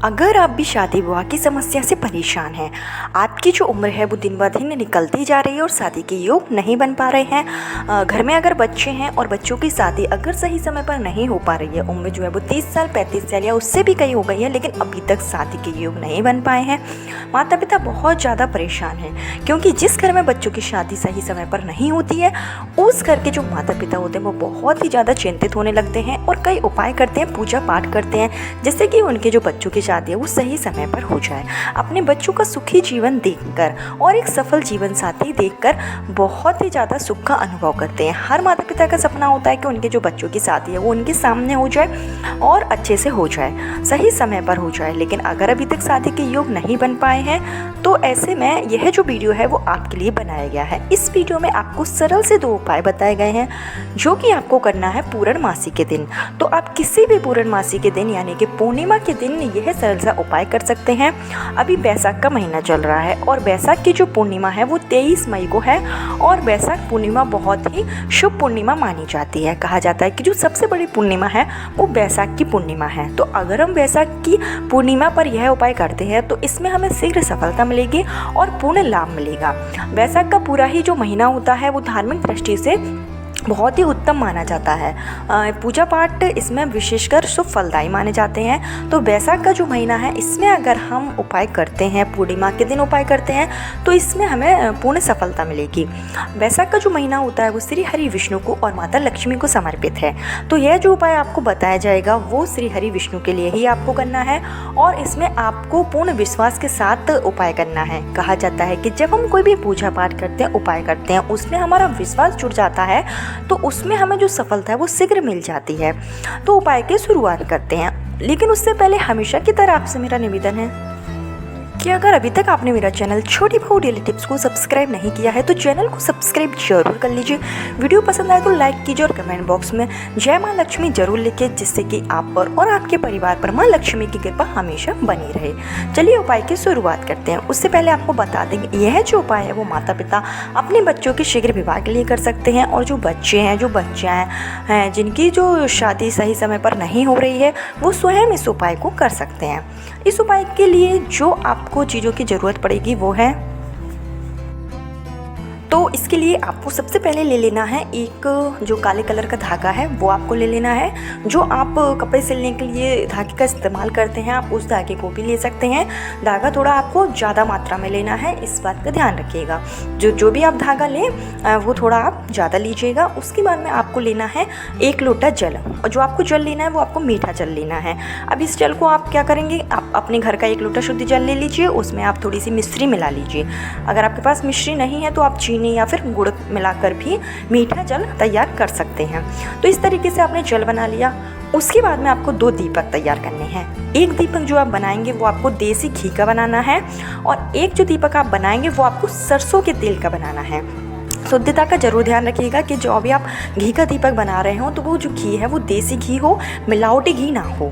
अगर आप भी शादी विवाह की समस्या से परेशान हैं, आपकी जो उम्र है वो दिन ब दिन निकलती जा रही है और शादी के योग नहीं बन पा रहे हैं, घर में अगर बच्चे हैं और बच्चों की शादी अगर सही समय पर नहीं हो पा रही है, उम्र जो है वो 30 साल 35 साल या उससे भी कई हो गई है, लेकिन अभी तक शादी के योग नहीं बन पाए हैं, माता पिता बहुत ज़्यादा परेशान हैं। क्योंकि जिस घर में बच्चों की शादी सही समय पर नहीं होती है, उस घर के जो माता पिता होते हैं वो बहुत ही ज़्यादा चिंतित होने लगते हैं और कई उपाय करते हैं, पूजा पाठ करते हैं, जिससे कि उनके जो बच्चों की शादी है वो सही समय पर हो जाए। अपने बच्चों का सुखी जीवन देखकर और एक सफल जीवन साथी देखकर बहुत ही ज़्यादा सुख का अनुभव करते हैं। हर माता पिता का सपना होता है कि उनके जो बच्चों की शादी है वो उनके सामने हो जाए और अच्छे से हो जाए, सही समय पर हो जाए। लेकिन अगर अभी तक शादी के योग नहीं बन पाए हैं तो ऐसे में यह जो वीडियो है वो आपके लिए बनाया गया है। इस वीडियो में आपको सरल से 2 उपाय बताए गए हैं जो कि आपको करना है पूर्णमासी के दिन। तो आप किसी भी पूर्णमासी के दिन यानी कि पूर्णिमा के दिन यह सरल सा उपाय कर सकते हैं। अभी बैसाख का महीना चल रहा है और बैसाख की जो पूर्णिमा है वो 23 मई को है और बैसाख पूर्णिमा बहुत ही शुभ पूर्णिमा मानी जाती है। कहा जाता है कि जो सबसे बड़ी पूर्णिमा है वो बैसाख की पूर्णिमा है। तो अगर हम बैसाख की पूर्णिमा पर यह उपाय करते हैं तो इसमें हमें शीघ्र सफलता मिलेगी और पूर्ण लाभ मिलेगा। बैसाख का पूरा ही जो महीना होता है वो धार्मिक दृष्टि से बहुत ही उत्तम माना जाता है। पूजा पाठ इसमें विशेषकर शुभ फलदायी माने जाते हैं। तो बैसाख का जो महीना है इसमें अगर हम उपाय करते हैं, पूर्णिमा के दिन उपाय करते हैं तो इसमें हमें पूर्ण सफलता मिलेगी। बैसाख का जो महीना होता है वो श्री हरि विष्णु को और माता लक्ष्मी को समर्पित है। तो यह जो उपाय आपको बताया जाएगा वो श्री हरि विष्णु के लिए ही आपको करना है और इसमें आपको पूर्ण विश्वास के साथ उपाय करना है। कहा जाता है कि जब हम कोई भी पूजा पाठ करते हैं, उपाय करते हैं, उसमें हमारा विश्वास जुड़ जाता है तो उसमें हमें जो सफलता है वो शीघ्र मिल जाती है। तो उपाय की शुरुआत करते हैं, लेकिन उससे पहले हमेशा की तरह आपसे मेरा निवेदन है कि अगर अभी तक आपने मेरा चैनल छोटी बहू डेली टिप्स को सब्सक्राइब नहीं किया है तो चैनल को सब्सक्राइब जरूर कर लीजिए। वीडियो पसंद आए तो लाइक कीजिए और कमेंट बॉक्स में जय माँ लक्ष्मी जरूर लिखिए, जिससे कि आप पर और आपके परिवार पर माँ लक्ष्मी की कृपा हमेशा बनी रहे। चलिए उपाय की शुरुआत करते हैं। उससे पहले आपको बता दें कि यह जो उपाय है वो माता पिता अपने बच्चों के शीघ्र विवाह के लिए कर सकते हैं और जो बच्चे हैं, जो बच्चियाँ हैं जिनकी जो शादी सही समय पर नहीं हो रही है वो स्वयं इस उपाय को कर सकते हैं। इस उपाय के लिए जो आपको चीज़ों की ज़रूरत पड़ेगी वो है, तो इसके लिए आपको सबसे पहले ले लेना है एक जो काले कलर का धागा है वो आपको ले लेना है। जो आप कपड़े सिलने के लिए धागे का इस्तेमाल करते हैं आप उस धागे को भी ले सकते हैं। धागा थोड़ा आपको ज़्यादा मात्रा में लेना है, इस बात का ध्यान रखिएगा। जो भी आप धागा लें वो थोड़ा आप ज़्यादा लीजिएगा। उसके बाद में आपको लेना है 1 लोटा जल, और जो आपको जल लेना है वो आपको मीठा जल लेना है। अब इस जल को आप क्या करेंगे, आप अपने घर का 1 लोटा शुद्ध जल ले लीजिए, उसमें आप थोड़ी सी मिश्री मिला लीजिए। अगर आपके पास मिश्री नहीं है तो आप चीनी या फिर गुड़ मिलाकर भी मीठा जल तैयार कर सकते हैं। तो इस तरीके से आपने जल बना लिया। उसके बाद में आपको 2 दीपक तैयार करने हैं। एक दीपक जो आप बनाएंगे वो आपको देसी घी का बनाना है और एक जो दीपक आप बनाएंगे वो आपको सरसों के तेल का बनाना है। शुद्धता का जरूर ध्यान रखिएगा कि जो अभी आप घी का दीपक बना रहे हो तो वो जो घी है वो देसी घी हो, मिलावटी घी ना हो।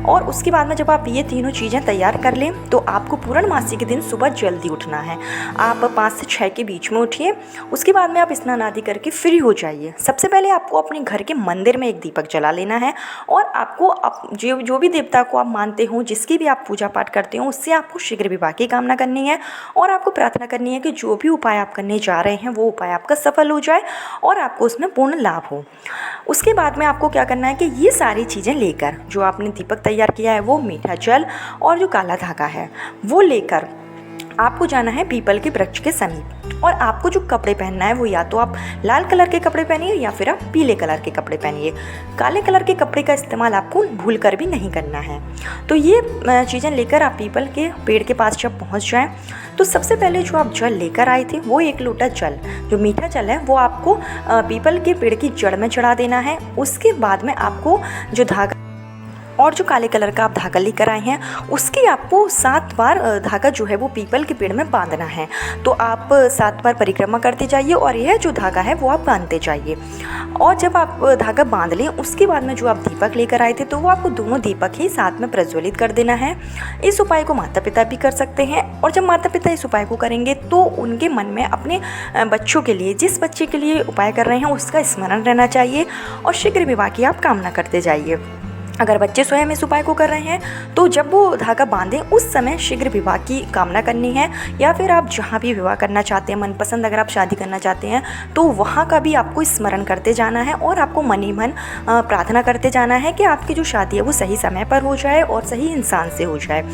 और उसके बाद में जब आप ये तीनों चीज़ें तैयार कर लें तो आपको पूर्णमासी के दिन सुबह जल्दी उठना है। आप 5 से 6 के बीच में उठिए। उसके बाद में आप स्नान आदि करके फ्री हो जाइए। सबसे पहले आपको अपने घर के मंदिर में एक दीपक जला लेना है और आपको जो भी देवता को आप मानते हो, जिसकी भी आप पूजा पाठ करते हो, उससे आपको शीघ्र विवाह की कामना करनी है और आपको प्रार्थना करनी है कि जो भी उपाय आप करने जा रहे हैं वो उपाय आपका सफल हो जाए और आपको उसमें पूर्ण लाभ हो। उसके बाद में आपको क्या करना है कि ये सारी चीज़ें लेकर, जो आपने दीपक तैयार किया है वो मीठा जल और जो काला धागा है वो लेकर आपको जाना है पीपल के वृक्ष के समीप। और आपको जो कपड़े पहनना है वो या तो आप लाल कलर के कपड़े पहनिए या फिर आप पीले कलर के कपड़े पहनिए। काले कलर के कपड़े का इस्तेमाल आपको भूल कर भी नहीं करना है। तो ये चीज़ें लेकर आप पीपल के पेड़ के पास जब पहुंच जाएं तो सबसे पहले जो आप जल लेकर आए थे वो 1 लोटा जल, जो मीठा जल है, वो आपको पीपल के पेड़ की जड़ में चढ़ा देना है। उसके बाद में आपको जो धागा और जो काले कलर का आप धागा लेकर आए हैं उसकी आपको 7 बार धागा जो है वो पीपल के पेड़ में बांधना है। तो आप 7 बार परिक्रमा करते जाइए और यह जो धागा है वो आप बांधते जाइए। और जब आप धागा बांध लें उसके बाद में जो आप दीपक लेकर आए थे तो वो आपको दोनों दीपक ही साथ में प्रज्वलित कर देना है। इस उपाय को माता पिता भी कर सकते हैं और जब माता पिता इस उपाय को करेंगे तो उनके मन में अपने बच्चों के लिए, जिस बच्चे के लिए उपाय कर रहे हैं उसका स्मरण रहना चाहिए और शीघ्र विवाह की आप कामना करते जाइए। अगर बच्चे स्वयं इस उपाय को कर रहे हैं तो जब वो धागा बांधें उस समय शीघ्र विवाह की कामना करनी है, या फिर आप जहाँ भी विवाह करना चाहते हैं, मनपसंद अगर आप शादी करना चाहते हैं तो वहाँ का भी आपको स्मरण करते जाना है और आपको मन ही मन प्रार्थना करते जाना है कि आपकी जो शादी है वो सही समय पर हो जाए और सही इंसान से हो जाए।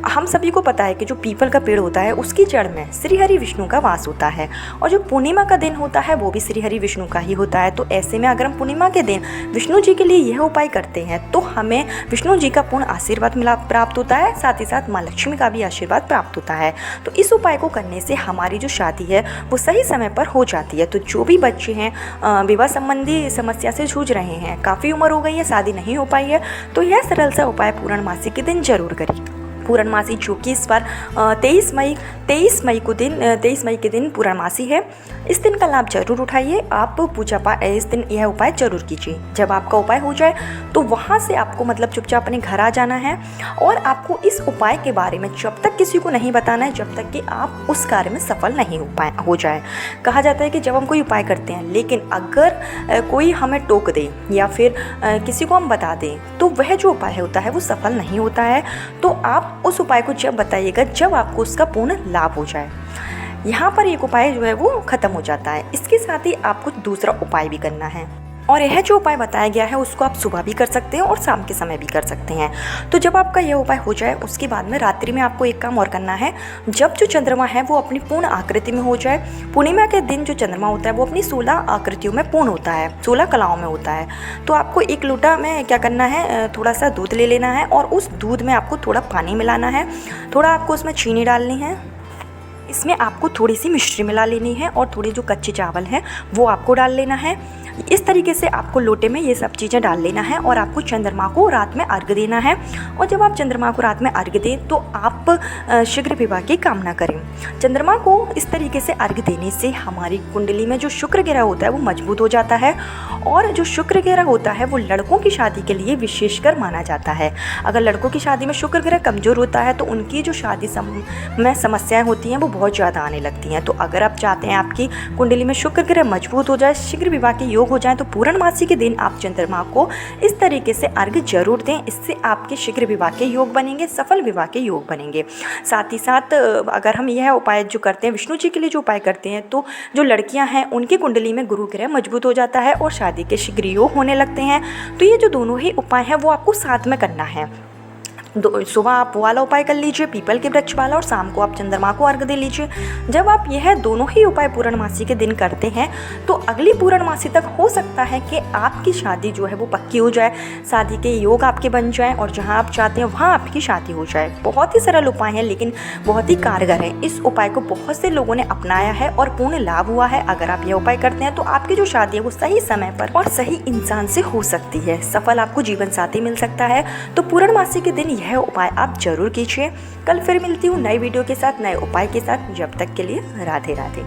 हम सभी को पता है कि जो पीपल का पेड़ होता है उसकी जड़ में श्री हरि विष्णु का वास होता है, और जो पूर्णिमा का दिन होता है वो भी श्री हरि विष्णु का ही होता है। तो ऐसे में अगर हम पूर्णिमा के दिन विष्णु जी के लिए यह उपाय करते हैं तो हमें विष्णु जी का पूर्ण आशीर्वाद प्राप्त होता है, साथ ही साथ माँ लक्ष्मी का भी आशीर्वाद प्राप्त होता है। तो इस उपाय को करने से हमारी जो शादी है वो सही समय पर हो जाती है। तो जो भी बच्चे हैं विवाह संबंधी समस्या से जूझ रहे हैं, काफ़ी उम्र हो गई है, शादी नहीं हो पाई है, तो यह सरल सा उपाय पूर्णमासी के दिन जरूर करें। पूर्णमासी जो कि इस बार 23 मई के दिन पूर्णमासी है, इस दिन का लाभ जरूर उठाइए। आप पूजा पाठ इस दिन यह उपाय जरूर कीजिए। जब आपका उपाय हो जाए तो वहाँ से आपको मतलब चुपचाप अपने घर आ जाना है, और आपको इस उपाय के बारे में जब तक किसी को नहीं बताना है जब तक कि आप उस कार्य में सफल नहीं हो जाए। कहा जाता है कि जब हम कोई उपाय करते हैं लेकिन अगर कोई हमें टोक दे या फिर किसी को हम बता दें तो वह जो उपाय होता है वो सफल नहीं होता है। तो आप उस उपाय को जब बताइएगा जब आपको उसका पूर्ण लाभ हो जाए। यहाँ पर एक उपाय जो है वो खत्म हो जाता है। इसके साथ ही आपको दूसरा उपाय भी करना है, और यह जो उपाय बताया गया है उसको आप सुबह भी कर सकते हैं और शाम के समय भी कर सकते हैं। तो जब आपका यह उपाय हो जाए उसके बाद में रात्रि में आपको एक काम और करना है। जब जो चंद्रमा है वो अपनी पूर्ण आकृति में हो जाए, पूर्णिमा के दिन जो चंद्रमा होता है वो अपनी 16 आकृतियों में पूर्ण होता है, 16 कलाओं में होता है। तो आपको एक लोटा में क्या करना है, थोड़ा सा दूध ले लेना है और उस दूध में आपको थोड़ा पानी मिलाना है, थोड़ा आपको उसमें चीनी डालनी है, इसमें आपको थोड़ी सी मिश्री मिला लेनी है और थोड़े जो कच्चे चावल हैं वो आपको डाल लेना है। इस तरीके से आपको लोटे में ये सब चीज़ें डाल लेना है और आपको चंद्रमा को रात में अर्घ्य देना है। और जब आप चंद्रमा को रात में अर्घ्य दें तो आप शीघ्र विवाह की कामना करें। चंद्रमा को इस तरीके से अर्घ्य देने से हमारी कुंडली में जो शुक्र ग्रह होता है वो मजबूत हो जाता है, और जो शुक्र ग्रह होता है वो लड़कों की शादी के लिए विशेषकर माना जाता है। अगर लड़कों की शादी में शुक्र ग्रह कमज़ोर होता है तो उनकी जो शादी में समस्याएँ होती हैं वो बहुत ज़्यादा आने लगती हैं। तो अगर आप चाहते हैं आपकी कुंडली में शुक्र ग्रह मजबूत हो जाए, शीघ्र विवाह के योग हो जाए, तो पूर्णमासी के दिन आप चंद्रमा को इस तरीके से अर्घ्य जरूर दें। इससे आपके शीघ्र विवाह के योग बनेंगे, सफल विवाह के योग बनेंगे। साथ ही साथ अगर हम यह उपाय जो करते हैं विष्णु जी के लिए जो उपाय करते हैं तो जो लड़कियां हैं उनकी कुंडली में गुरु ग्रह मजबूत हो जाता है और शादी के शीघ्र योग होने लगते हैं। तो ये जो दोनों ही उपाय हैं वो आपको साथ में करना है। सुबह आप वो वाला उपाय कर लीजिए पीपल के वृक्ष वाला, और शाम को आप चंद्रमा को अर्घ्य दे लीजिए। जब आप यह दोनों ही उपाय पूर्णमासी के दिन करते हैं तो अगली पूर्णमासी तक हो सकता है कि आपकी शादी जो है वो पक्की हो जाए, शादी के योग आपके बन जाएं और जहां आप चाहते हैं वहां आपकी शादी हो जाए। बहुत ही सरल उपाय है लेकिन बहुत ही कारगर है। इस उपाय को बहुत से लोगों ने अपनाया है और पूर्ण लाभ हुआ है। अगर आप यह उपाय करते हैं तो आपकी जो शादी है वो सही समय पर और सही इंसान से हो सकती है, सफल आपको जीवन साथी मिल सकता है। तो पूर्णमासी के दिन यह उपाय आप जरूर कीजिए। कल फिर मिलती हूँ नई वीडियो के साथ, नए उपाय के साथ। जब तक के लिए राधे राधे।